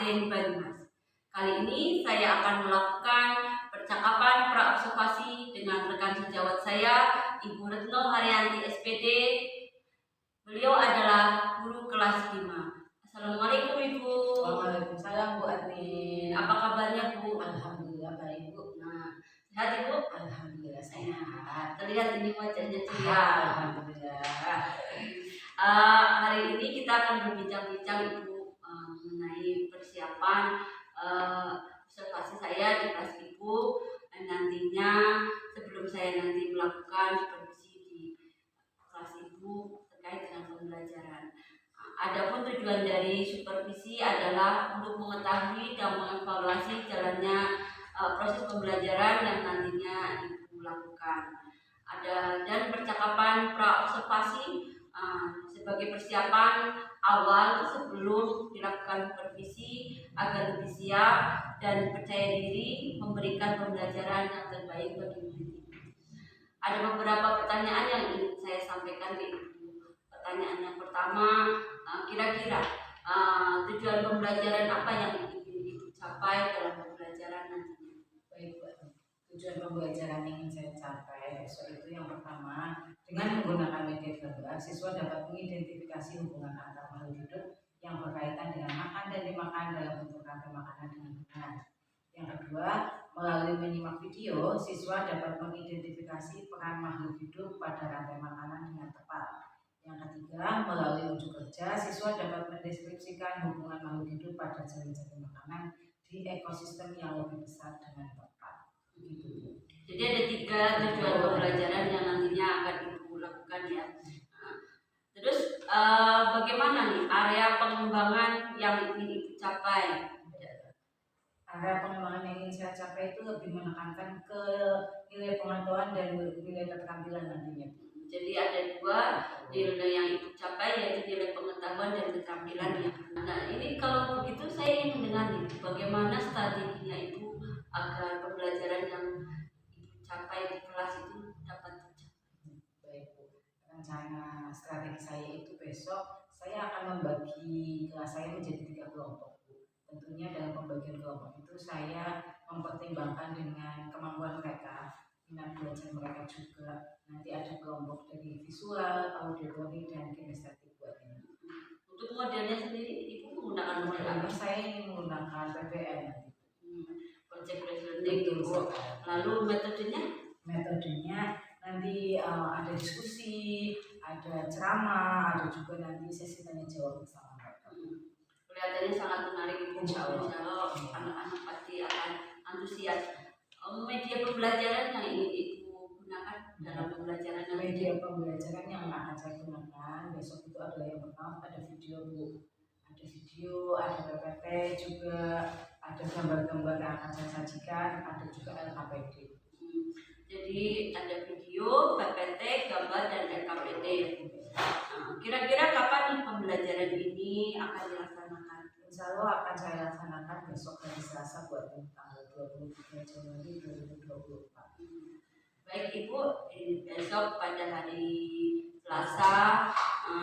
Kabupaten Banyumas. Kali ini saya akan melakukan percakapan praobservasi dengan rekan sejawat saya, Ibu Retno Haryanti SPD. Beliau adalah guru kelas 5. Assalamualaikum Ibu. Waalaikumsalam Bu Atin. Apa kabarnya Bu? Alhamdulillah baik Bu. Nah, sehat Ibu? Alhamdulillah sehat. Terlihat ini wajahnya ceria. Alhamdulillah. Hari ini kita akan berbincang-bincang Ibu mengenai persiapan observasi saya di kelas Ibu. Nantinya sebelum saya nanti melakukan supervisi di kelas Ibu terkait dengan pembelajaran. Adapun tujuan dari supervisi adalah untuk mengetahui dan mengevaluasi jalannya proses pembelajaran yang nantinya Ibu lakukan. Dan percakapan praobservasi sebagai persiapan awal sebelum dilakukan supervisi agar lebih siap dan percaya diri memberikan pembelajaran yang terbaik bagi murid. Ada beberapa pertanyaan yang ingin saya sampaikan ke Ibu. Pertanyaan yang pertama, kira-kira tujuan pembelajaran apa yang ingin Ibu capai dalam pembelajaran nantinya? Baik Bu. Tujuan pembelajaran yang ingin saya capai besok itu yang pertama, dengan menggunakan media gambar, siswa dapat mengidentifikasi hubungan antar makhluk hidup yang berkaitan dengan makan dan dimakan dalam bentuk rantai makanan dengan benar. Yang kedua, melalui menyimak video, siswa dapat mengidentifikasi peran makhluk hidup pada rantai makanan dengan tepat. Yang ketiga, melalui unjuk kerja, siswa dapat mendeskripsikan hubungan makhluk hidup pada jaring-jaring makanan di ekosistem yang lebih besar dengan tepat. Begitu. Jadi ada 3 tujuan pembelajaran yang nantinya akan Ibu lakukan ya. Terus bagaimana nih area pengembangan yang ingin Ibu capai? Area pengembangan yang ingin saya capai itu lebih menekankan ke nilai pengetahuan dan nilai keterampilan nantinya. Jadi ada 2 nilai yang Ibu capai, yaitu nilai pengetahuan dan keterampilan. Nah ini kalau begitu saya ingin mendengar nih, bagaimana strateginya Ibu agar pembelajaran yang Ibu capai di kelas itu dapat tercapai. Baik Bu, rencana strategi saya itu besok saya akan membagi kelas saya menjadi 3 kelompok Bu. Tentunya dalam pembagian kelompok itu saya mempertimbangkan dengan kemampuan mereka, minat belajar mereka juga. Nanti ada kelompok dari visual, auditori, dan kinestetik buat ini. Untuk modelnya sendiri Ibu menggunakan model apa? Saya ingin menggunakan PBL. Project based learning itu. Lalu metodenya? Metodenya nanti ada diskusi, ada ceramah, ada juga nanti sesi tanya jawab bersama mereka. Kelihatannya sangat menarik Ibu. Insya Allah anak-anak pasti akan antusias. Media pembelajaran yang ingin Ibu gunakan dalam pembelajaran nanti? Media pembelajaran yang akan saya gunakan besok itu adalah yang pertama ada video Bu. Ada video, ada PPT juga, ada gambar-gambar yang akan saya sajikan, ada juga LKPD. Jadi ada video, PPT, gambar, dan LKPD. Kira-kira kapan nih pembelajaran ini akan dilaksanakan? Insya Allah akan saya laksanakan besok hari Selasa buat tanggal 23 Januari 2024. Baik Ibu, besok pada hari Selasa,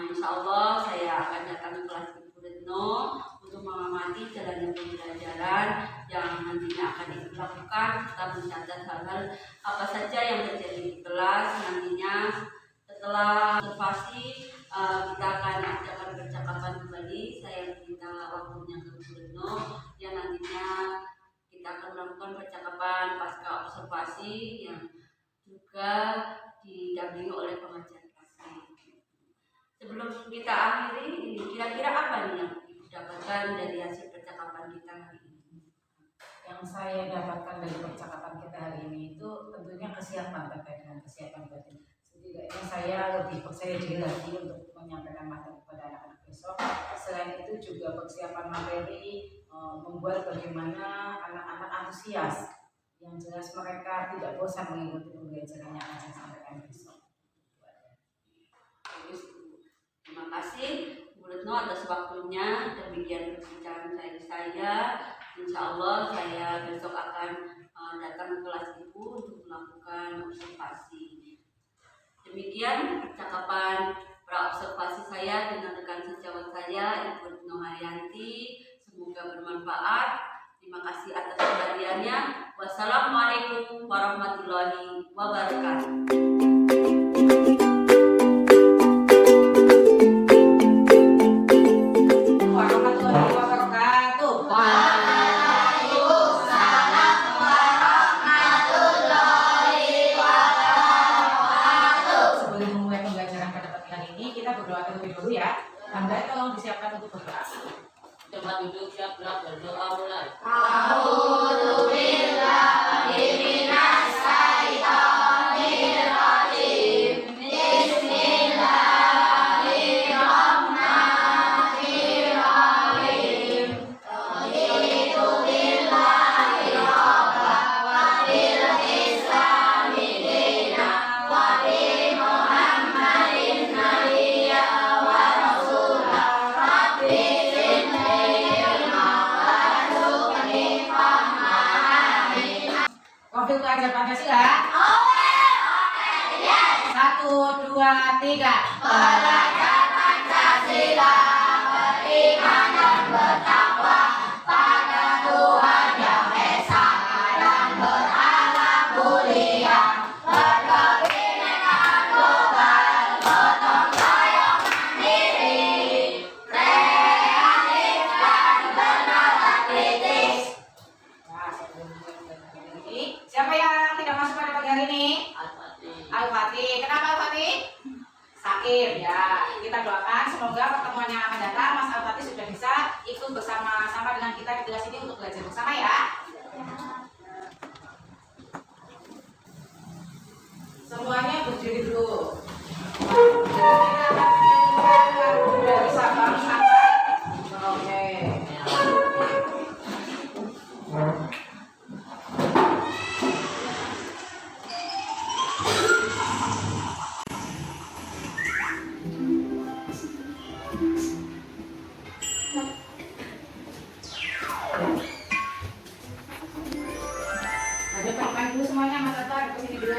insya Allah saya akan datang ke kelas Ibu Retno untuk mengamati jalannya pembelajaran yang nantinya akan dilakukan, serta mencatat hal-hal apa saja yang terjadi di kelas. Nantinya setelah observasi kita akan adakan percakapan kembali. Saya minta waktunya ke Bu Retno yang nantinya kita akan melakukan percakapan pasca observasi yang juga didampingi oleh pengajar kelas. Sebelum kita akhiri, kira-kira apa nih yang Ibu dapatkan dari hasil percakapan kita hari ini? Yang saya dapatkan dari percakapan kita hari ini itu tentunya kesiapan terkait dengan kesiapan batin. Setidaknya saya lebih percaya diri lagi untuk menyampaikan materi kepada anak-anak besok. Selain itu juga persiapan materi membuat bagaimana anak-anak antusias. Yang jelas mereka tidak bosan mengikuti pembelajaran yang akan saya sampaikan besok. Terima kasih Bu Retno atas waktunya. Demikian perbincangan saya. Insya Allah saya besok akan datang ke kelas Ibu untuk melakukan observasi. Demikian percakapan praobservasi saya dengan rekan sejawat saya Ibu Retno Haryanti. Semoga bermanfaat. Terima kasih atas perhatiannya. Wassalamualaikum warahmatullahi wabarakatuh. Warahmatullahi wabarakatuh. Waalaikumsalam warahmatullahi wabarakatuh. Sebelum memulai pembelajaran pada pagi hari ini, kita berdoa terlebih dahulu ya. Anda tolong disiapkan untuk berdoa. Tempat duduk siap gerak berdoa mulai. Waktu belajar Pancasila. Satu, dua, tiga. Belajar Pancasila, beriman dan bertakwa pada Tuhan Yang Esa dan berakhlak mulia, berkebinekaan global, gotong royong mandiri, kreatif dan bernalar kritis. Nah, sebelum mulai pembelajaran hari ini, siapa yang tidak masuk pada pagi hari ini? Al-Fatih. Kenapa Al-Fatih? Sakit ya. Kita doakan semoga pertemuan yang akan datang Mas Al-Fatih sudah bisa ikut bersama-sama dengan kita di kelas ini untuk belajar bersama ya. Semuanya berdiri dulu. Kita akan menyanyikan dari Sabang sampai Merauke. Ada pemain dulu semuanya, Mas Atta ke sini dulu.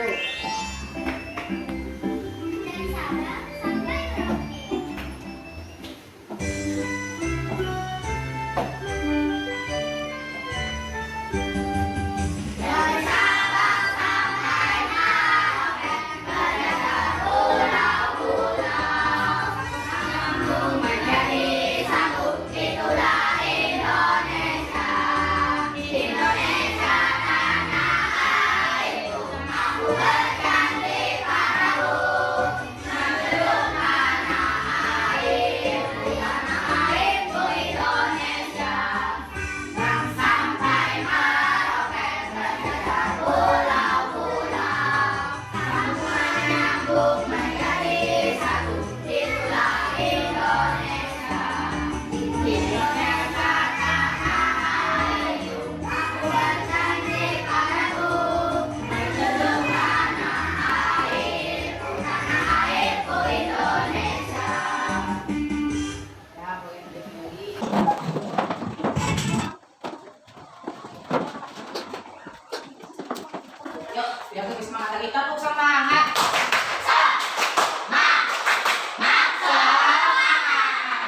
Ya, boleh lanjut kembali. Yuk, biar lebih semangat lagi. Tepuk semangat.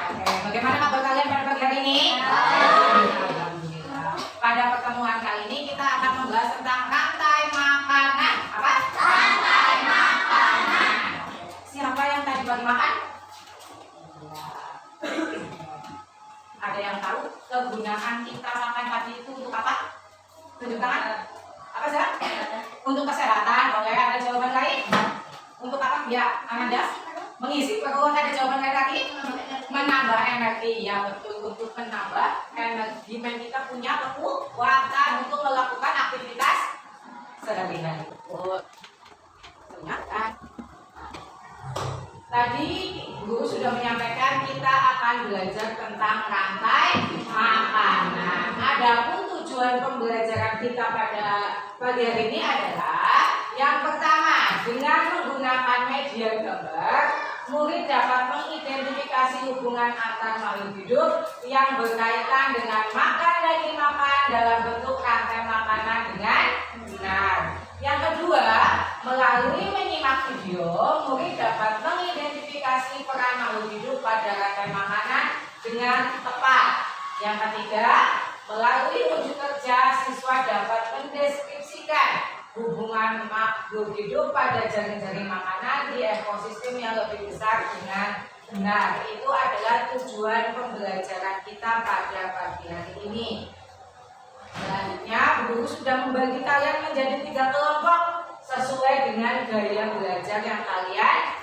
Oke, bagaimana kabar kalian pada pagi hari ini? Alhamdulillah. Pada pertemuan kali ini kita akan membahas tentang rantai makanan. Apa? Rantai makanan. Siapa yang tadi bagi makan? Ada yang tahu kegunaan kita makan pagi itu untuk apa? Tunjuk tangan. Apa sih? Untuk kesehatan. Oke, ada jawaban lain? Untuk apa? Ya, Ananda. Mengisi perut. Ada jawaban lain lagi? Menambah energi. Ya, betul. Untuk menambah energi. Kita punya kekuatan untuk melakukan aktivitas sehari-hari. Ternyata tadi guru sudah menyampaikan kita akan belajar tentang rantai makanan. Adapun tujuan pembelajaran kita pada pagi hari ini adalah yang pertama, dengan menggunakan media gambar, murid dapat mengidentifikasi hubungan antar makhluk hidup yang berkaitan dengan makan dan dimakan dalam bentuk rantai makanan dengan benar. Yang kedua, melalui menyimak video, murid dapat mengidentifikasi peran makhluk hidup pada rantai makanan dengan tepat. Yang ketiga, melalui wujud kerja siswa dapat mendeskripsikan hubungan makhluk hidup pada jaring-jaring makanan di ekosistem yang lebih besar dengan benar. Itu adalah tujuan pembelajaran kita pada pagi hari ini. Selanjutnya, Bu Guru sudah membagi kalian menjadi 3 kelompok sesuai dengan gaya belajar yang kalian.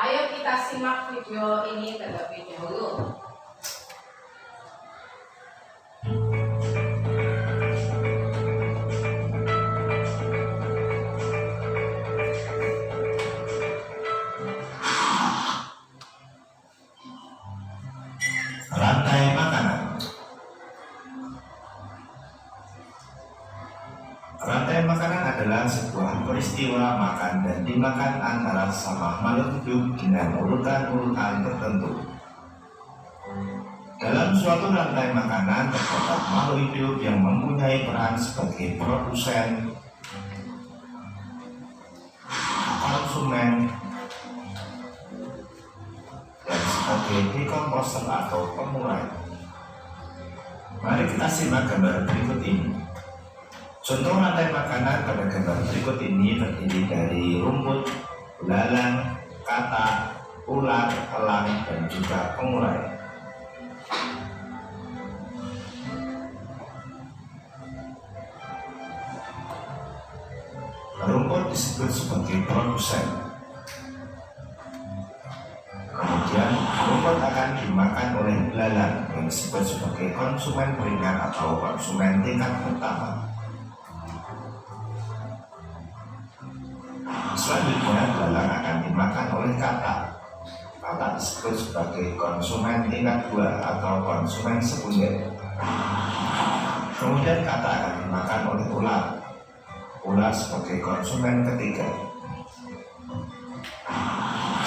Ayo kita simak video ini terlebih dahulu. Rantai makanan. Rantai makanan adalah sebuah peristiwa makan dan dimakan antara sama makhluk hidup dengan urutan-urutan tertentu. Dalam suatu rantai makanan terdapat makhluk hidup yang mempunyai peran sebagai produsen, konsumen, dan sebagai dekomposer atau pemurai. Mari kita simak gambar berikut ini. Contoh rantai makanan pada gambar berikut ini terdiri dari rumput, belalang, katak, ular, elang, dan juga pengurai. Rumput disebut sebagai produsen. Kemudian rumput akan dimakan oleh belalang yang disebut sebagai konsumen peringat atau konsumen tingkat pertama. Selanjutnya belalang akan dimakan oleh katak. Katak disebut sebagai konsumen tingkat 2 atau konsumen sekunder. Kemudian katak akan dimakan oleh ular. Ular sebagai konsumen ketiga.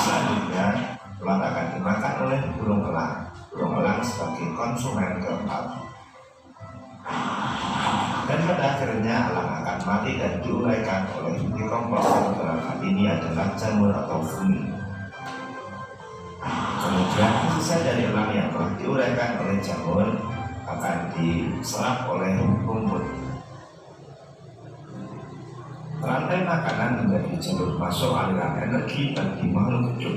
Selanjutnya ular akan dimakan oleh burung elang. Burung elang sebagai konsumen keempat. Dan pada akhirnya elang akan mati dan diuraikan oleh dekomposer, dalam hal ini adalah jamur atau fungi. Kemudian sisa dari elang yang telah diuraikan oleh jamur akan diserap oleh rumput. Rantai makanan menjadi jalur masuk aliran energi bagi makhluk hidup.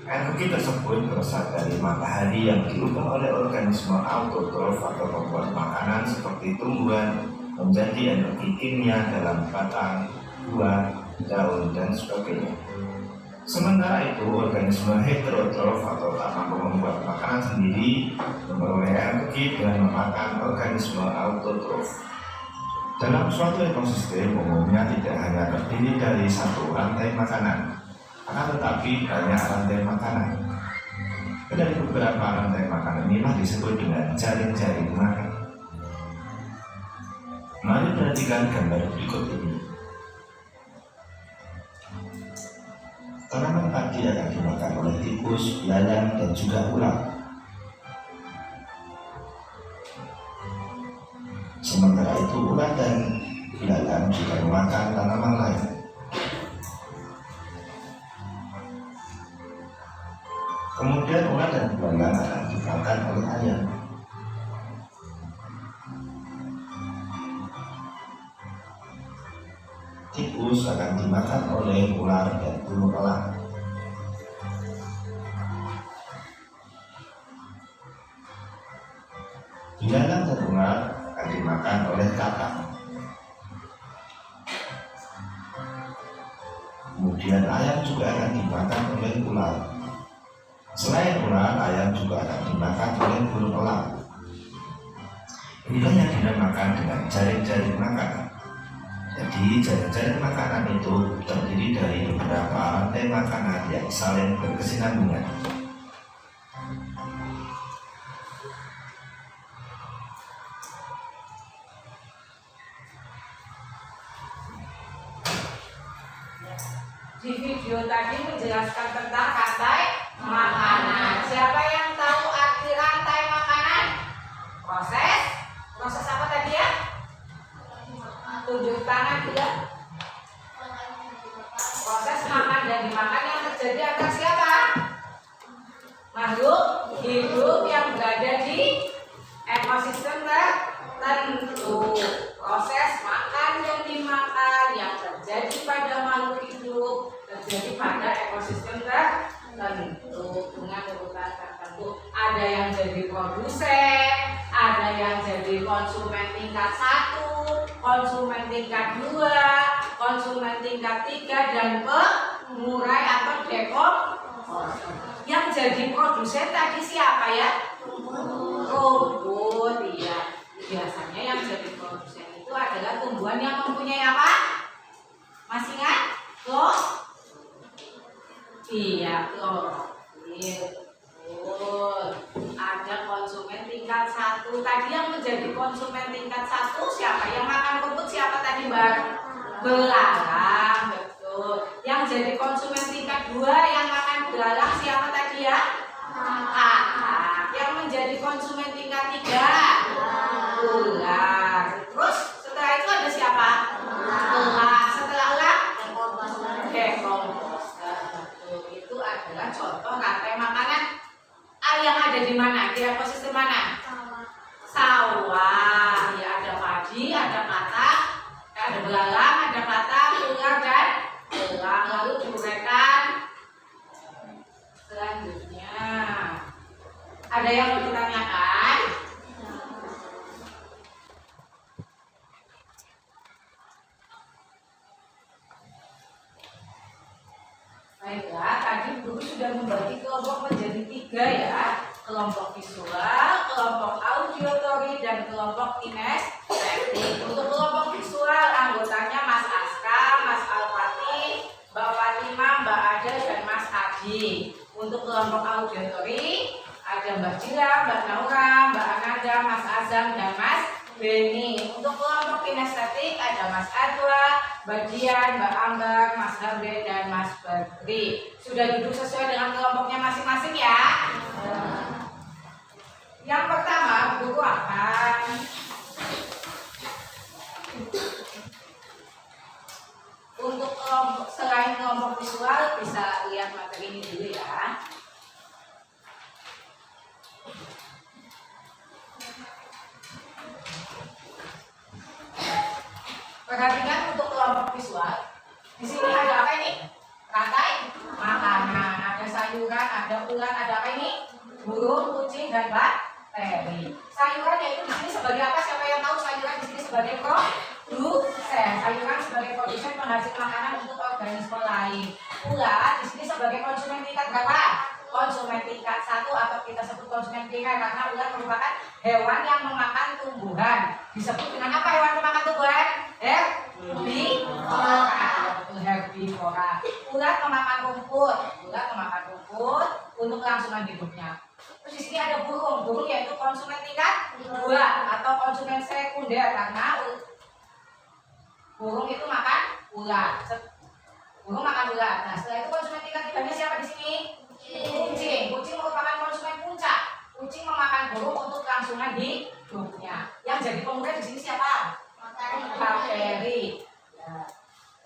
Energi tersebut berasal dari matahari yang diubah oleh organisme autotrof atau pembuat makanan seperti tumbuhan menjadi energi kimia dalam batang, buah, daun, dan sebagainya. Sementara itu, organisme heterotrof atau tak mampu membuat makanan sendiri memperoleh energi dengan memakan organisme autotrof. Dalam suatu ekosistem umumnya tidak hanya terdiri dari satu rantai makanan, akan tetapi banyak rantai makanan. Dari beberapa rantai makanan inilah disebut dengan jaring-jaring makan. Mari perhatikan gambar berikut ini. Tanaman padi akan dimakan oleh tikus, belalang, dan juga ular. Sementara itu ular dan belalang juga memakan tanaman lain. Kemudian ular dan belalang akan dimakan oleh ayam. Tikus akan dimakan oleh ular dan burung elang. Belalang dan ular akan dimakan oleh katak. Kemudian ayam juga akan dimakan oleh ular. Selain ular, ayam juga akan dimakan oleh burung elang. Inilah yang dinamakan dengan jaring-jaring makanan. Jadi jaring-jaring makanan itu terdiri dari beberapa rantai makanan yang saling berkesinambungan. Di video tadi menjelaskan tentang rantai makanan. Siapa yang tahu arti rantai makanan? Proses apa tadi ya? Tunjuk tangan tidak? Proses makan dan dimakan yang jadi produsen, ada yang jadi konsumen tingkat 1, konsumen tingkat 2, konsumen tingkat 3, dan pengurai atau dekoder. Yang jadi produsen tadi siapa ya? Rumput, iya. Biasanya yang jadi produsen itu adalah tumbuhan yang mempunyai apa? Masih ingat? Iya, klorofil. Betul. Ada konsumen tingkat 1. Tadi yang menjadi konsumen tingkat 1 siapa? Yang makan rumput siapa tadi, Mbak? Belalang, betul. Yang jadi konsumen tingkat 2 yang makan belalang siapa tadi ya? Kakak. Yang menjadi konsumen tingkat 3? Ular. Terus setelah itu ada siapa? Elang. Setelah elang? Decomposter. Itu adalah contoh rantai makanan yang ada di mana? Di ekosistem mana? Sawah. Ya, ada padi, ada katak, ada belalang, ada katak, ular, dan elang. Lalu diuraikan selanjutnya. Ada yang mau ditanyakan? Baiklah, tadi guru sudah membagi kelompok menjadi 3 ya. Kelompok visual, kelompok auditory, dan kelompok kinestetik. Untuk kelompok visual anggotanya Mas Aska, Mas Alfati, Mbak Fatima, Mbak Ada, dan Mas Adi. Untuk kelompok auditory ada Mbak Jila, Mbak Naura, Mbak Ananda, Mas Azam, dan Mas Beni. Untuk kelompok kinestetik ada Mas Adwa, Mbak Dian, Mbak Ambar, Mas Hambe, dan Mas Badri. Sudah duduk sesuai dengan kelompoknya masing-masing ya. Yang pertama, guru akan untuk kelompok, selain kelompok visual bisa lihat materi ini dulu ya. Perhatikan untuk kelompok visual. Di sini ada apa ini? Rantai makanan, ada sayuran, ada ulat, ada apa ini? Burung, kucing, dan bakteri. Sayuran yaitu di sini sebagai apa? Siapa yang tahu sayuran di sini sebagai produsen? Sayuran sebagai produsen penghasil makanan untuk organisme lain. Ulat di sini sebagai konsumen tingkat berapa? Konsumen tingkat 1 atau kita sebut konsumen primer karena ulat merupakan hewan yang memakan tumbuhan. Disebut dengan apa hewan pemakan tumbuhan? Herbivora. Herbivora. Ulat memakan rumput. Ulat memakan rumput untuk kelangsungan hidupnya. Terus di sini ada burung. Burung yaitu konsumen tingkat 2 atau konsumen sekunder karena burung itu makan ulat. Burung makan ulat. Nah, setelah itu konsumen tingkat 3-nya siapa di sini? Kucing. Kucing merupakan konsumen puncak. Kucing memakan burung untuk kelangsungan hidupnya. Yang jadi pengurai di sini siapa? Bakteri. Ya.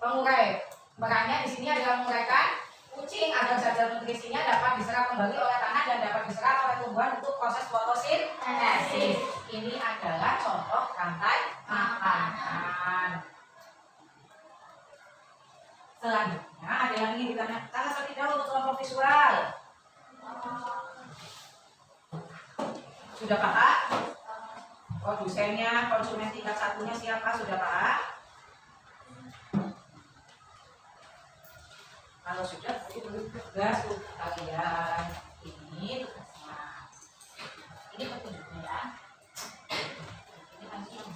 Pengurai. Perannya di sini adalah menguraikan kucing agar zat nutrisinya dapat diserap kembali oleh tanah dan dapat diserap oleh tumbuhan untuk proses fotosintesis. Ini adalah contoh rantai makanan. Selanjutnya ada yang ingin ditanyakan atau tidak untuk kelompok visual? Sudah Pak? Produsennya, konsumen tingkat 1-nya siapa? Sudah Pak? Kalau sudah, berarti belum tugas untuk kalian. Ini tugasnya. Ini petunjuknya ya. Ini nanti yang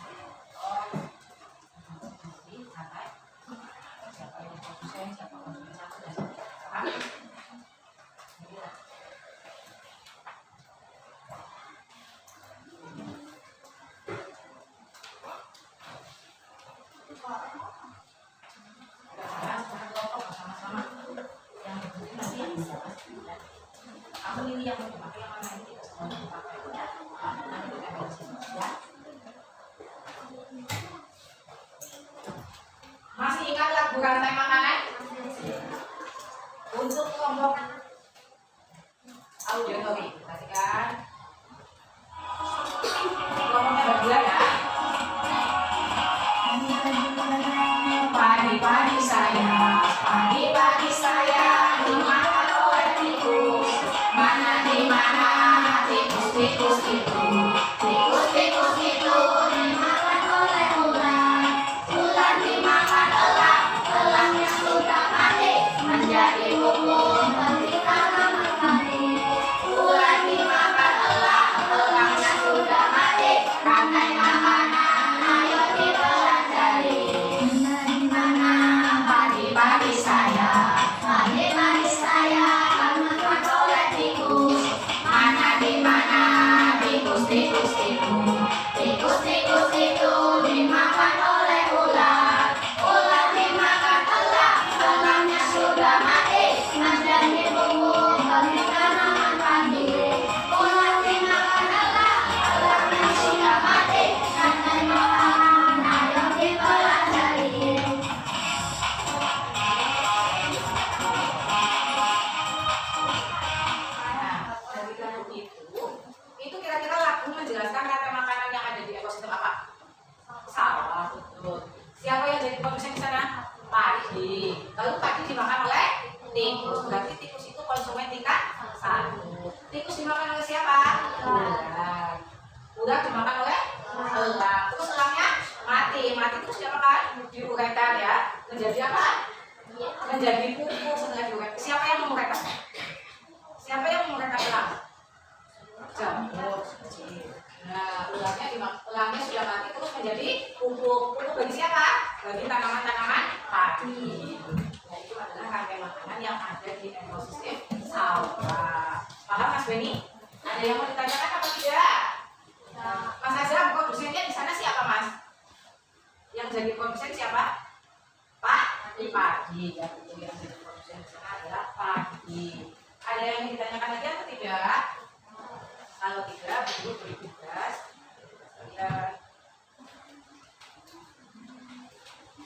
siapa yang produsen, siapa konsumen 1 dan siapa. Kamu ini yang mau dipakai yang mana ini kita semua dipakai ya. Nanti kita ada di sini ya. Masih ingat lagu rantai makanan? Untuk kelompok auditory, perhatikan. Kelompoknya berdua ya. Padi-padi saya dimakan oleh tikus. Mana di mana tikus tikus itu, tikus-tikus itu dimakan oleh ular. Ular dimakan elang, elangnya sudah mati menjadi bubur ketika taman padi. Ular dimakan elang, elangnya sudah mati rantai makanan, ayo dipelajari. Di mana padi-padi saya, padi-padi saya dimakan oleh tikus. Mana di mana tikus-tikus itu, tikus-tikus itu dimakan oleh ular. Ular dimakan elang, elangnya sudah mati menjadi bubur ketika taman padi. Ular dimakan elang, elangnya sudah mati rantai makanan, ayo dipelajari. Nah, dari lagu itu kira-kira lagu menjelaskan rantai makanan yang ada di ekosistem apa? Sawah, betul. Siapa yang jadi produsen di sana? Padi. Lalu padi dimakan oleh tikus. Berarti tikus itu konsumen tingkat 1. Tikus dimakan oleh siapa? Ular. Ular dimakan oleh elang. Terus elangnya mati. Mati terus diapakan? Diuraikan ya. Menjadi apa? Menjadi pupuk setelah diuraikan. Siapa yang menguraikan? Siapa yang menguraikan elang? Jamur. Nah, elangnya sudah mati terus menjadi pupuk. Pupuk bagi siapa? Bagi tanaman-tanaman padi. Nah, itu adalah rantai makanan yang ada di ekosistem sawah. Paham Mas Beni? Ada yang mau ditanyakan apa tidak? Mas Azam, produsennya di sana siapa Mas? Yang jadi produsen siapa? Padi. Ya, betul, yang jadi produsen di sana adalah padi. Ada yang ditanyakan lagi atau tidak? Kalau tidak, beri tugas.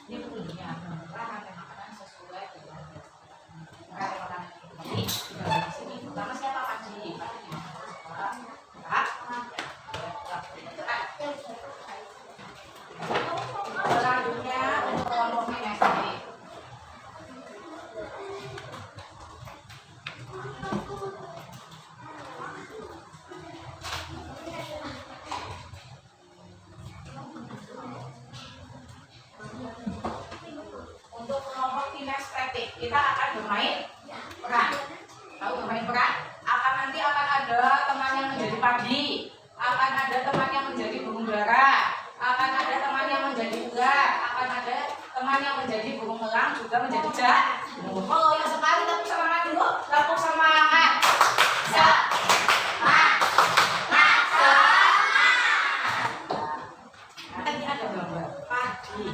Ini bukunya rantai makanan sesuai dengan rantai makanan ini. Di sini pertama siapa padi? Padi dimakan oleh siapa? Selanjutnya untuk kelompoknya SD. Untuk kelompok kinestetik kita akan bermain peran. Tahu bermain peran? Nanti akan ada teman yang menjadi padi, akan ada teman yang menjadi burung dara, akan ada teman yang menjadi ular, akan ada teman yang menjadi burung elang, juga menjadi jamur. Oh, yang sekali tepuk semangat dulu, tepuk semangat. Nanti ada gambar padi.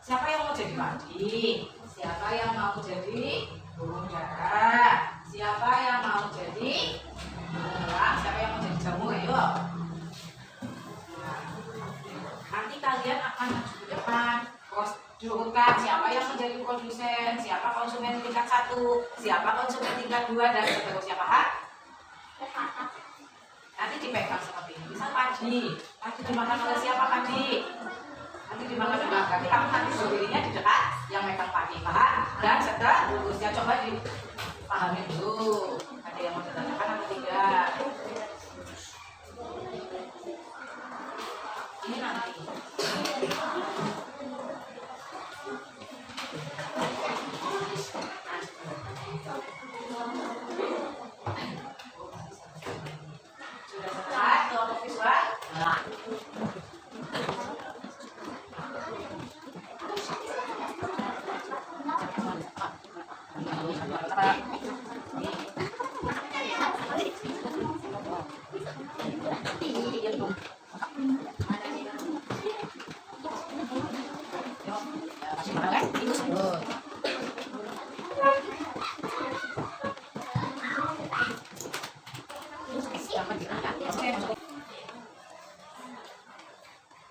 Siapa yang mau jadi padi? Siapa yang mau jadi burung dara? Siapa yang mau jadi burung elang? Siapa yang mau jadi jamur? Ayo. Nanti kalian akan maju ke depan. Terus diurutkan siapa yang menjadi produsen, siapa konsumen tingkat 1, siapa konsumen tingkat 2, dan seterusnya. Paham? Nanti dipegang seperti ini. Misal padi dimakan oleh siapa padi? Nanti dimakan oleh berarti kamu nanti berdirinya di dekat yang megang padi, paham? Dan setelah lurusnya coba dipahami dulu. Ada yang mau ditanyakan atau tidak? Ini nanti. Sudah selesai kelompok visual? Nah.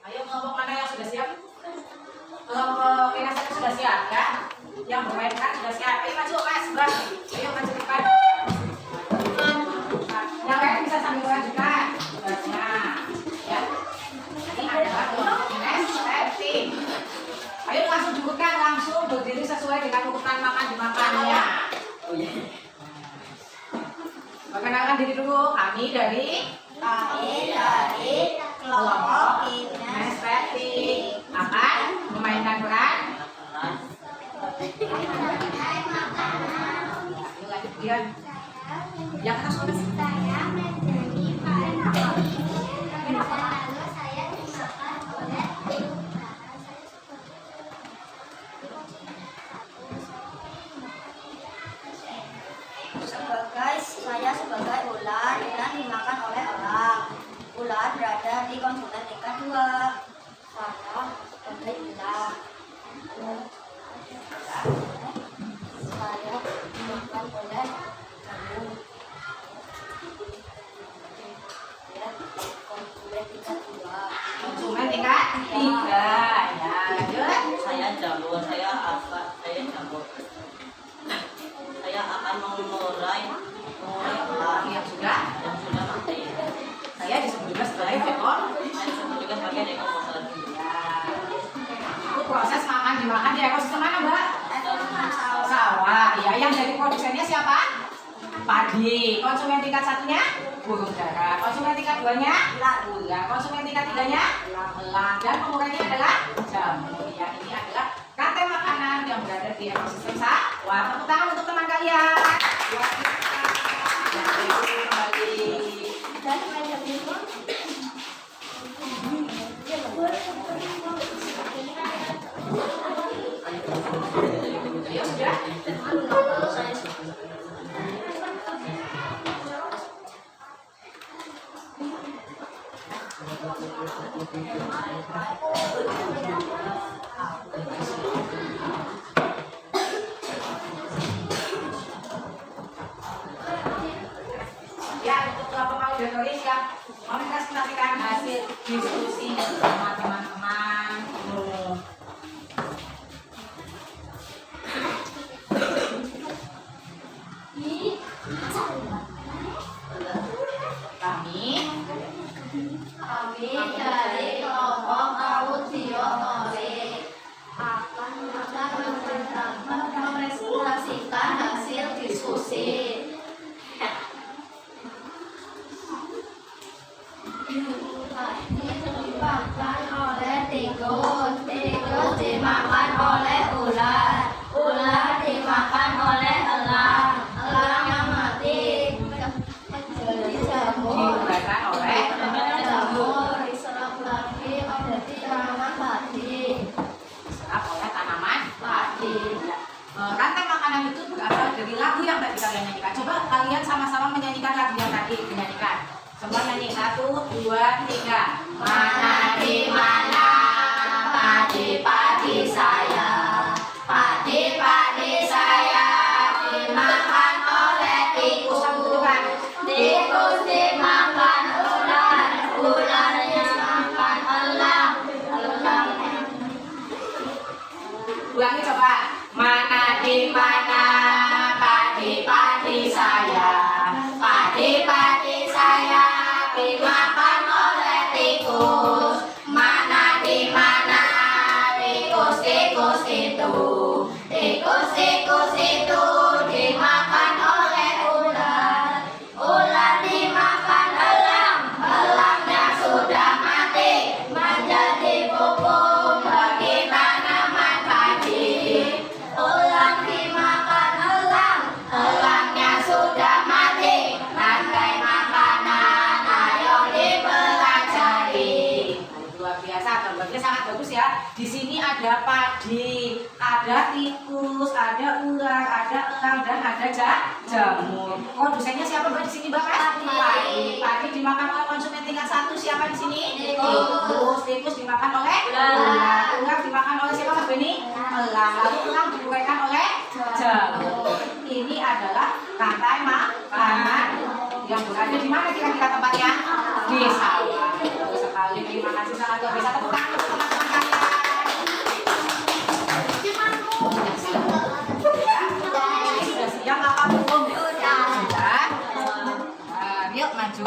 Ayo kelompok mana yang sudah siap? Kelompok Inasari sudah siap ya? Yang bermain kan sudah siap. Ayo maju mas, bang. Ayo maju depan. Yang lain bisa sambil mengajukan tugasnya. Ya. Ini adalah kelompok Inasari. Ayo langsung dudukkan, langsung berdiri sesuai dengan urutan makan dimakannya. Oh iya. Perkenalkan diri dulu. Kami dari lain dari kelompok kinestetik akan memainkan peran yang atas saya menjadi paling lalu saya dimakan oleh sebagai ular dan dimakan oleh elang. Ular berada di konsulen tingkat 2. Saya sebagai ular. Saya dimakan oleh nyamuk. Ya, konsulen tingkat 2. konsumen tingkat 3 ya lanjut. Saya jamur, saya jamur. Saya akan mengurai elang yang sudah mati. saya disebut juga sebagai ekor. Saya disebut juga sebagai ekosistem. Ya. Itu proses makan dimakan di ekosistem mana, Mbak? Sawah. Ya, yang jadi produsennya siapa? Padi. Konsumen tingkat 1-nya burung dara. Konsumen tingkat 2-nya ular. Konsumen tingkat 3-nya elang. Dan pengurainya adalah jamur. Ya, ini adalah rantai makanan yang berada di ekosistem sawah. Tepuk tangan untuk teman kalian. Luar biasa. Kembali. Ya sudah. Ya, untuk kelompok auditoris yang mempresentasikan hasil diskusi bersama teman-teman. Kami dari kelompok auditoris akan mempresentasikan hasil diskusi. Dimakan oleh tikus, tikus dimakan oleh ular, ular dimakan oleh elang, elang yang mati menjadi jamur, Diuraikan oleh jamur diserap lagi oleh tanaman padi. diserap oleh tanaman Padi. rantai makanan itu berasal dari lagu yang tadi kalian nyanyikan. Coba kalian sama-sama menyanyikan lagu yang tadi dinyanyikan. Semua nyanyi 1, 2, 3. Mana di mana padi-padi saya, padi-padi saya dimakan oleh tikus, tikus dimakan ular, ularnya makan elang, elang. Ulangi coba. Mana di mana padi-padi saya, padi-padi saya dimakan oleh tikus. Mana di mana tikus-tikus itu, tikus-tikus itu dimakan oleh ular, ular dimakan elang, elangnya sudah mati menjadi pupuk bagi tanaman padi. Ular dimakan elang, elangnya sudah mati, rantai makanan ayo dipelajari. Luar biasa, gambarnya sangat bagus ya. Di sini ada padi, ada tikus, ada ular, ada elang, dan ada jamur. Produsennya siapa Mbak di sini Mbak? Padi. Padi dimakan oleh konsumen tingkat 1 siapa di sini? Tikus. Tikus dimakan oleh ular. Ular dimakan oleh siapa Mas Beni? Elang. Lalu elang diuraikan oleh jamur. Ini adalah rantai makanan yang berada di mana kira-kira tempatnya? Di sawah. Betul sekali. Terima kasih sangat luar biasa. Tepuk tangan untuk teman-teman kalian. Sudah siap apa belum? Sudah. Yuk maju.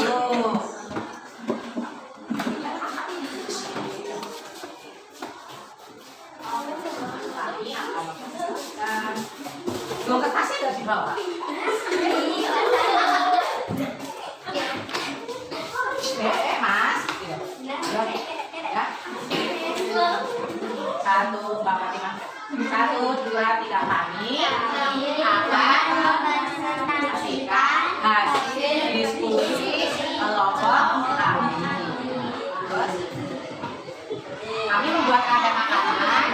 Belum kertasnya udah dibawa. Satu, Mbak Fatimah. 1, 2, 3, kami akan menyaksikan hasil diskusi kelompok kami. Terus, kami membuat ada makanan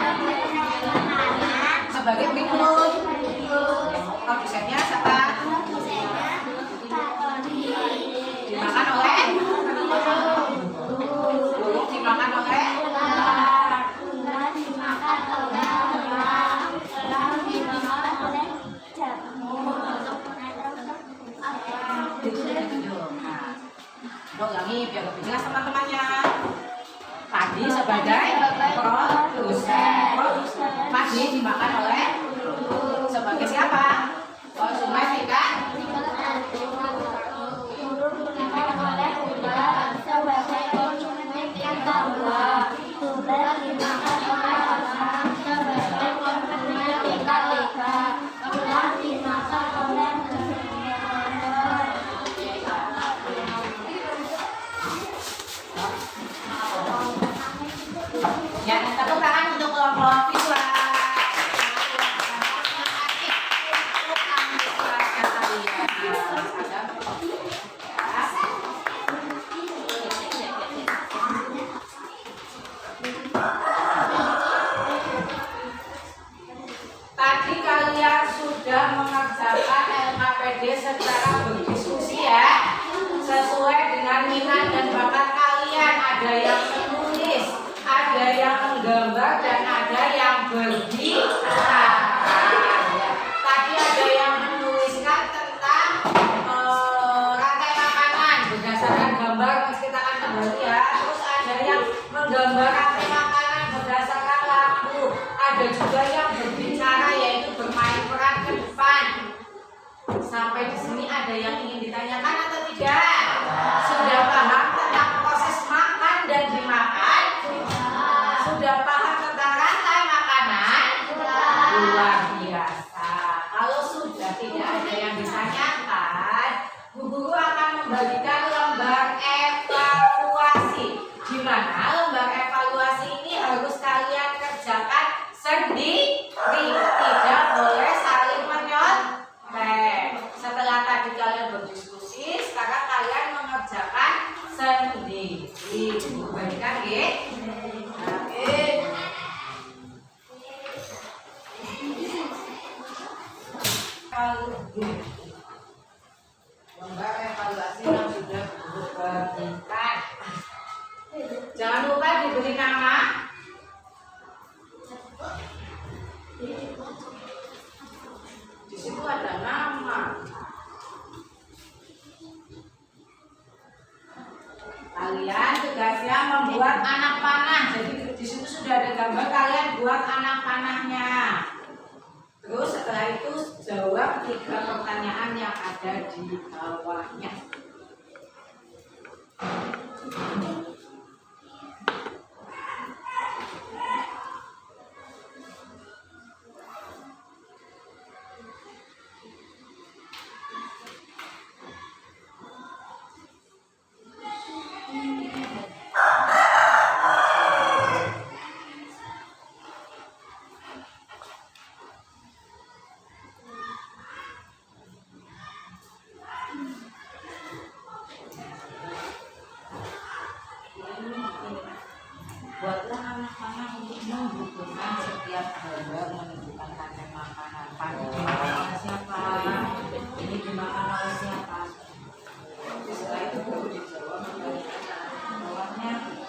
sebagai berikut. Produsennya siapa? Dimakan oleh? Dimakan oleh? Ulangi biar lebih jelas teman-temannya. Tadi sebagai produsen, Padi dimakan oleh sebagai siapa? Konsumen ikan. Ya, tepuk tangan untuk kelompok visual. Tadi kalian sudah mengerjakan LKPD secara berdiskusi ya, sesuai dengan minat dan bakat kalian. Ada yang menulis, ada yang menggambar, dan ada yang berbicara. Tadi ada yang menuliskan tentang rantai makanan berdasarkan gambar, kita akan kembali ya. Terus ada yang menggambar rantai makanan berdasarkan lagu. Ada juga yang berbicara, yaitu bermain peran ke depan. Sampai di sini ada yang ingin ditanyakan atau tidak? Sudah paham tentang proses makan dan dimakan? Sudah paham tentang rantai makanan? Luar biasa. Kalau sudah tidak ada yang ditanyakan, Bu Guru akan membagikan lembar evaluasi. Di mana lembar evaluasi ini harus kalian kerjakan sendiri, tidak boleh saling menyontek. Setelah tadi kalian berdiskusi, sekarang kalian mengerjakan sendiri. Bagikan ya. Lembar evaluasi yang sudah dibagikan. Jangan lupa diberi nama. Di situ ada nama. Kalian tugasnya membuat anak panah. Jadi di situ sudah ada gambar, kalian buat anak panahnya. Terus setelah itu jawab 3 pertanyaan yang ada di bawahnya. Buatlah anak panah untuk menghubungkan setiap gambar menunjukkan rantai makanan. Padi dimakan oleh siapa? Ini dimakan oleh siapa? Setelah itu baru dijawab bawahnya.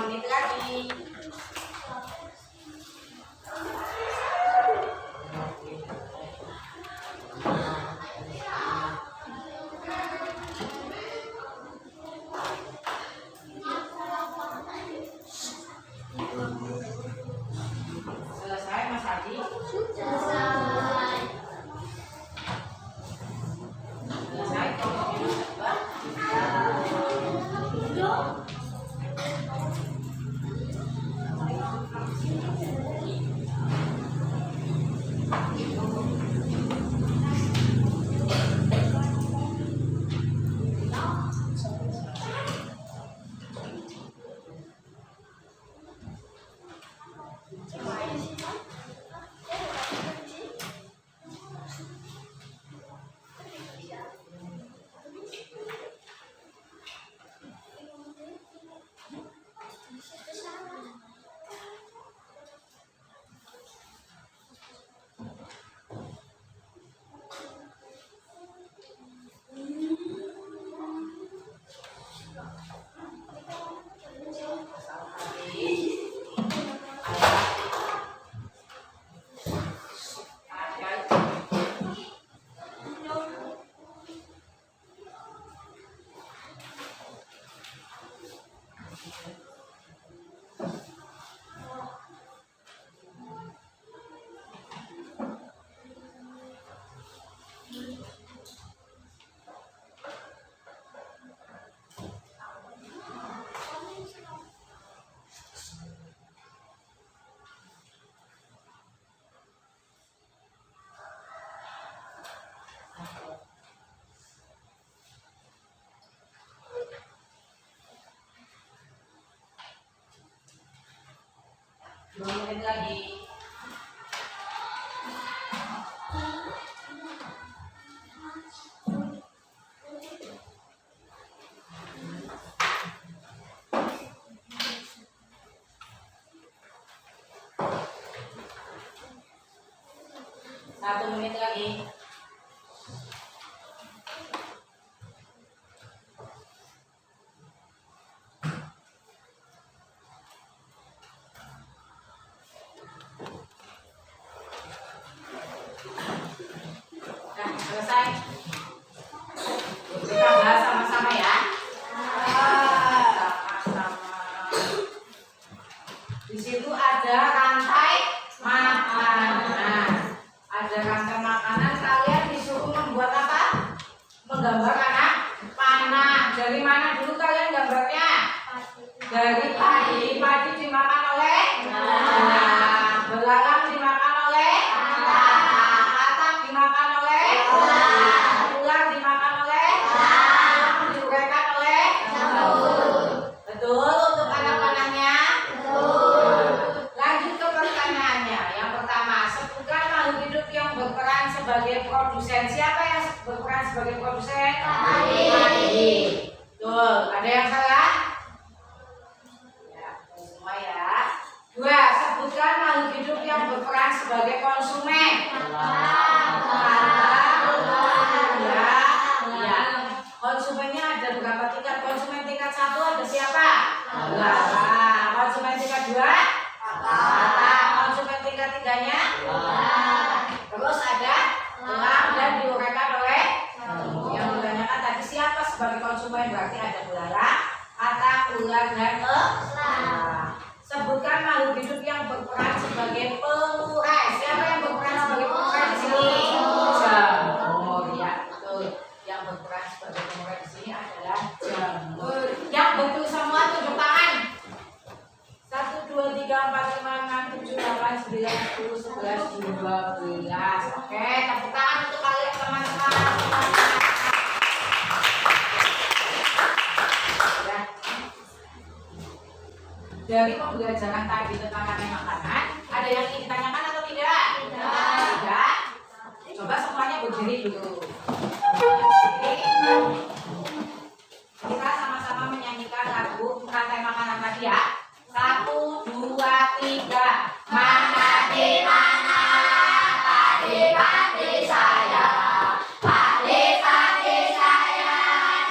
menit lagi. Selesai Mas Adi? Selesai. Dua menit lagi. Satu menit lagi. Nah, selesai. Kita bahas sama-sama ya. Sama-sama. Di situ ada rantai makanan. Ada rantai makanan, kalian disuruh membuat apa? Menggambar anak panah. Dari mana dulu kalian gambarnya? Dari padi. Padi dimakan oleh belalang dimakan oleh katak dimakan oleh ular dimakan oleh diuraikan oleh betul untuk anak panahnya. Lanjut ke pertanyaannya. Yang pertama, sebutkan makhluk hidup yang berperan sebagai produsen. Siapa yang berperan sebagai produsen? Padi. Betul. Ada yang salah? Ya, semua ya. Dua, sebutkan makhluk hidup yang berperan sebagai konsumen. Ya. Konsumennya ada berapa tingkat? Konsumen tingkat 1 ada siapa? Konsumen tingkat 2? Konsumen tingkat 3-nya? Terus ada elang dan diuraikan oleh yang ditanyakan tadi siapa sebagai konsumen, berarti ada belalang, katak, ular dan elang. Sebutkan makhluk hidup yang berperan sebagai pengurai. Siapa yang berperan sebagai pengurai di sini? Jamur, ya betul. Yang berperan sebagai pengurai di sini adalah jamur. Yang betul semua tunjuk tangan. 1, 2, 3, 4, 5, 6, 7, 8, 9, 10, 11, 12. Oke, tepuk tangan untuk kalian teman-teman. Ya. Dari pembelajaran tadi tentang rantai makanan, ada yang ingin ditanyakan atau tidak? Tidak. Coba semuanya berdiri dulu. Kita sama-sama menyanyikan lagu rantai makanan tadi ya. 1, 2, 3. Mana di mana padi-padi saya, padi-padi saya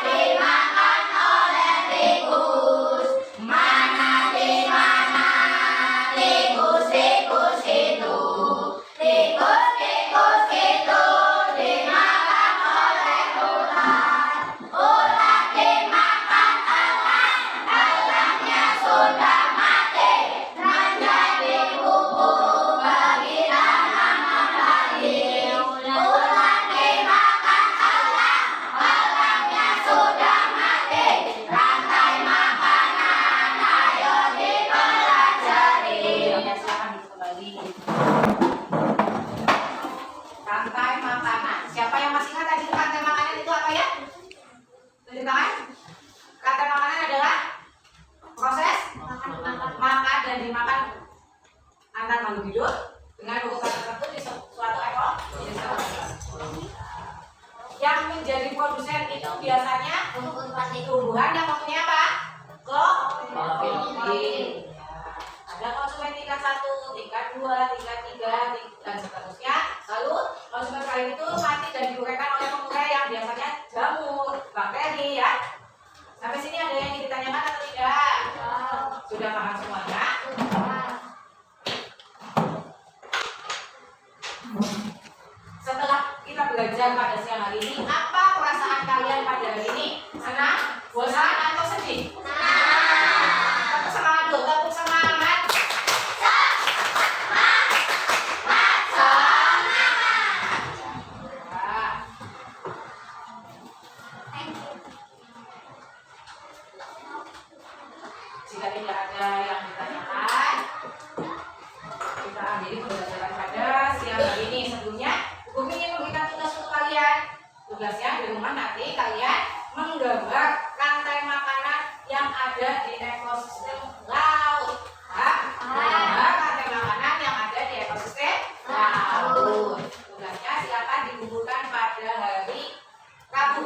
dimakan oleh tikus. Mana di dan dimakan antar makhluk hidup dengan ukuran tertentu di suatu ekosistem. Yang menjadi produsen itu biasanya tumbuhan yang mempunyai apa? Klorofil. Ada konsumen tingkat 1, tingkat 2, tingkat 3, dan seterusnya. Lalu konsumen lain itu mati dan diuraikan oleh pengurai yang biasanya jamur, bakteri ya. Sampai sini ada yang ingin ditanyakan atau tidak? Sudah paham semuanya? Setelah kita belajar pada siang hari ini, apa perasaan kalian pada hari ini? Senang, bosan, atau sedih? Tepuk semangat dulu, tepuk semangat. Jika tidak ada yang ditanyakan, kita akhiri pembelajaran pada siang hari ini. Sebelumnya, Ibu ingin memberikan tugas untuk kalian. Tugasnya di rumah nanti kalian menggambar rantai makanan yang ada di ekosistem laut. Menggambar rantai makanan yang ada di ekosistem laut. Tugasnya silakan dikumpulkan pada hari Rabu.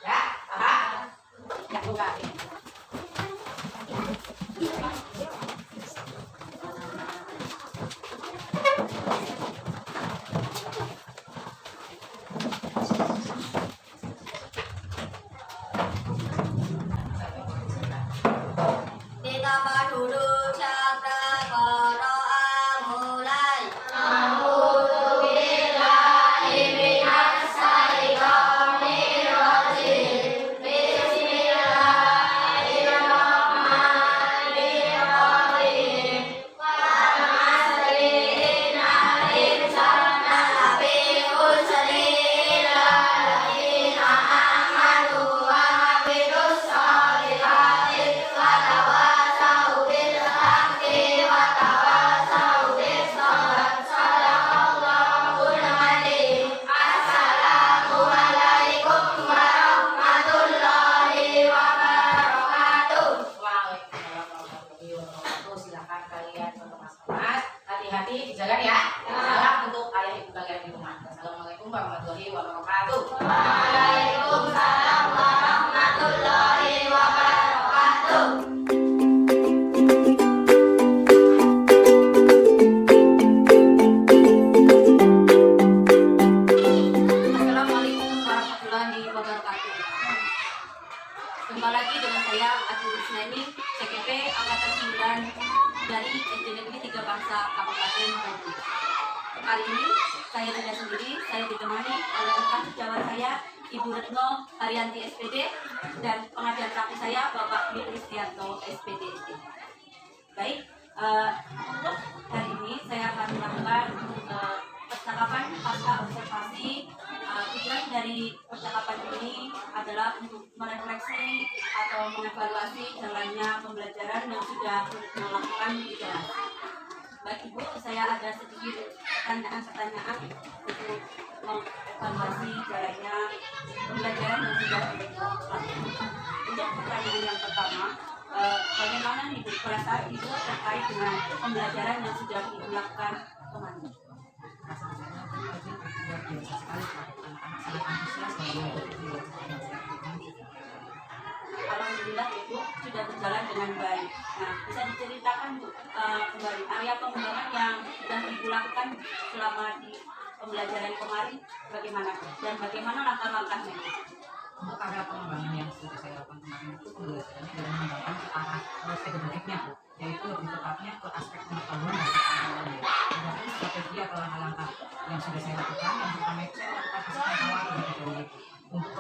Ya, paham? Ya, bukan. Ditambah dulu cakra koroa mulai. Silakan kalian berkemas-kemas, hati-hati di jalan ya. Salam untuk ayah ibu kalian di rumah. Assalamualaikum warahmatullahi wabarakatuh. Waalaikumsalam warahmatullahi wabarakatuh. Assalamualaikum warahmatullahi wabarakatuh. Jumpa lagi dengan saya Ati Rusnaini, CKP Angkatan 9 dari SD Negeri 3 Bangsa Kabupaten Bandung. Kali ini saya tidak sendiri, saya ditemani oleh rekan sejawat saya Ibu Retno Haryanti SPD dan pengajar praktik saya Bapak Dwi Kristianto SPD. Baik, untuk hari ini saya akan melakukan percakapan pasca observasi. Tujuan dari percakapan ini adalah untuk merefleksi atau mengevaluasi jalannya pembelajaran yang sudah dilakukan di kelas. Baik Ibu, saya ada sedikit pertanyaan-pertanyaan untuk mengevaluasi jalannya pembelajaran yang sudah dilakukan. Untuk pertanyaan yang pertama, bagaimana nih Bu perasaan Ibu terkait dengan pembelajaran yang sudah dilakukan kemarin? Alhamdulillah Ibu sudah berjalan dengan baik. Nah, bisa diceritakan Bu kembali area pengembangan yang sudah Ibu lakukan selama di pembelajaran kemarin bagaimana dan bagaimana langkah-langkahnya? Untuk area pengembangan yang sudah saya lakukan kemarin itu pembelajarannya adalah mengembangkan ke arah pedagogiknya Bu, yaitu lebih tepatnya ke aspek pengetahuan dan pengetahuan. Adapun strategi atau langkah-langkah yang sudah saya lakukan, yang pertama itu saya lakukan assessment awal terlebih dahulu untuk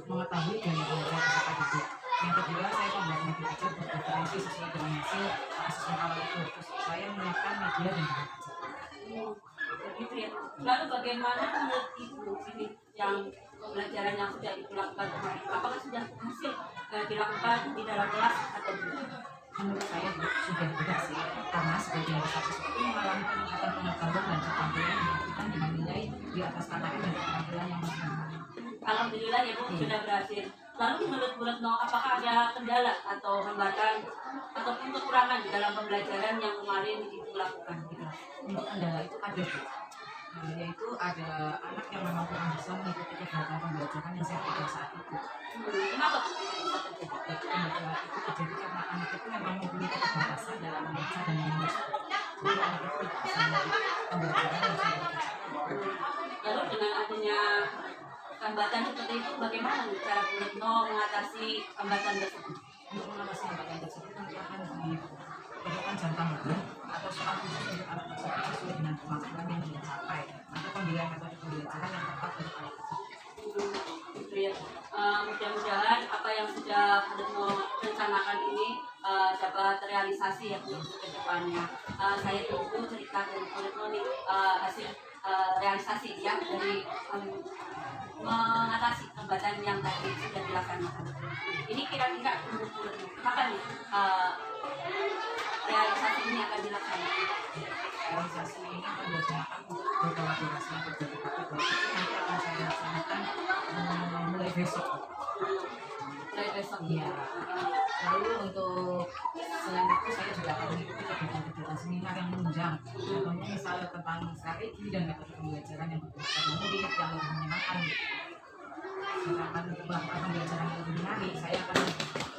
mengetahui gaya belajar peserta didik. Yang kedua, saya membuat metode belajar berpreferensi sesuai dengan hasil assessment awal itu. Terus saya menyiapkan media dan bahan ajar. Begitu ya. Lalu bagaimana menurut Ibu ini yang pembelajaran yang sudah Ibu lakukan kemarin? Apakah sudah berhasil dilakukan di dalam kelas atau belum? Menurut saya sudah berhasil karena sebagian besar siswa itu mengalami peningkatan pengetahuan dan keterampilan yang diberikan dengan nilai di atas KKM dan keterampilan yang masing-masing. Alhamdulillah ya Bu sudah berhasil. Lalu menurut Bu Retno, apakah ada kendala atau hambatan ataupun kekurangan dalam pembelajaran yang kemarin Ibu lakukan di kelas? Untuk kendala itu ada, Bu. Yaitu ada anak yang memang kurang bisa mengikuti kegiatan pembelajaran yang saya berikan saat itu. Kenapa Bu itu bisa terjadi? Kendala itu terjadi karena anak itu memang mempunyai keterbatasan dalam membaca dan menulis. Jadi anak itu tidak bisa mengikuti pembelajaran yang saya berikan. Lalu dengan adanya hambatan seperti itu, bagaimana nih cara Bu Retno mengatasi hambatan tersebut? Untuk mengatasi hambatan tersebut nanti akan diberikan jam tambahan atau soal khusus untuk anak tersebut sesuai dengan kemampuan yang dia capai atau pemilihan metode pembelajaran yang tepat untuk anak tersebut. Gitu ya. Mudah-mudahan apa yang sudah Bu Retno rencanakan ini dapat terrealisasi ya Bu ke depannya. Saya tunggu cerita dari Bu Retno nih, hasil realisasi ya dari mengatasi hambatan yang tadi sudah dilaksanakan. Ini kira-kira menurut Bu Retno kapan nih realisasi ini akan dilaksanakan? Realisasi ini akan dilaksanakan untuk beberapa durasi yang terjadi tapi itu nanti akan saya laksanakan mulai besok. Mulai besok Iya. Lalu untuk selain itu saya juga akan mengikuti kegiatan-kegiatan seminar yang menunjang. Contohnya misalnya tentang strategi dan metode pembelajaran yang berbeda mudik yang lebih menyenangkan. Sedangkan untuk melakukan pembelajaran yang lebih menarik, saya akan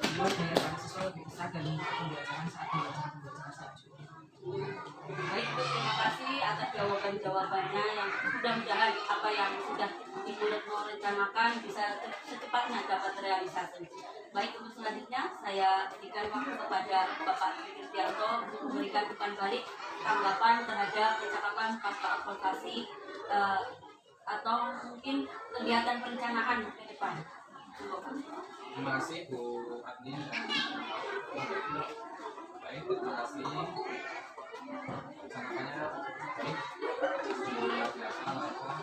membuat daya tarik siswa lebih besar dan mengikuti pembelajaran saat pembelajaran selanjutnya. Baik, Bu, terima kasih atas jawaban-jawabannya yang mudah-mudahan apa yang sudah Ibu Retno rencanakan bisa secepatnya dapat terrealisasi. Baik, untuk selanjutnya saya berikan waktu kepada Bapak Kristianto untuk memberikan umpan balik tanggapan terhadap percakapan pasca advokasi atau mungkin kegiatan perencanaan ke depan. Terima kasih Bu Adnin dan baik, terima kasih. Rencanakannya baik, luar biasa mereka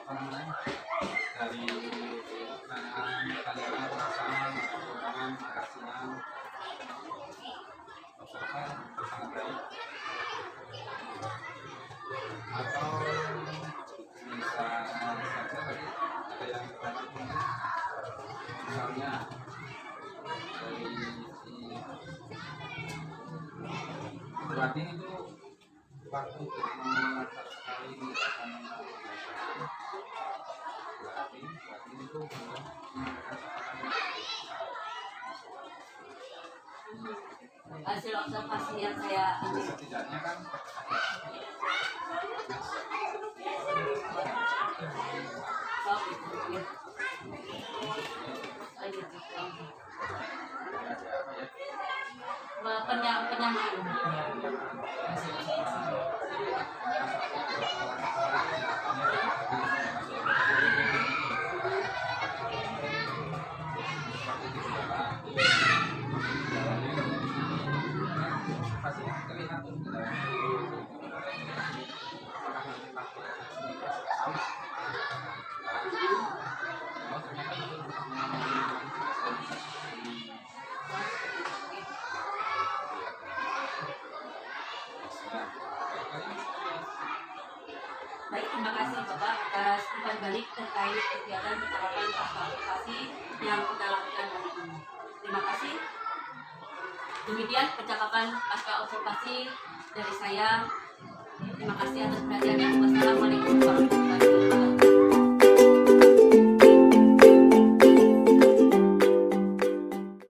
apa namanya dari kalian perasaan perkembangan keasinan observan sangat baik atau bisa saja tadi ada yang terjadi misalnya dari berarti itu waktu mengajar sekali akan berarti itu hasil observasi yang saya ambil. setidaknya kan Oh, gitu, ya. Oh, gitu. Penyamaan. Baik, terima kasih Bapak atas umpan balik terkait kegiatan percakapan pasca advokasi yang kita lakukan hari ini. Terima kasih. Demikian percakapan pasca observasi dari saya. Terima kasih atas perhatiannya. Wassalamualaikum warahmatullahi wabarakatuh.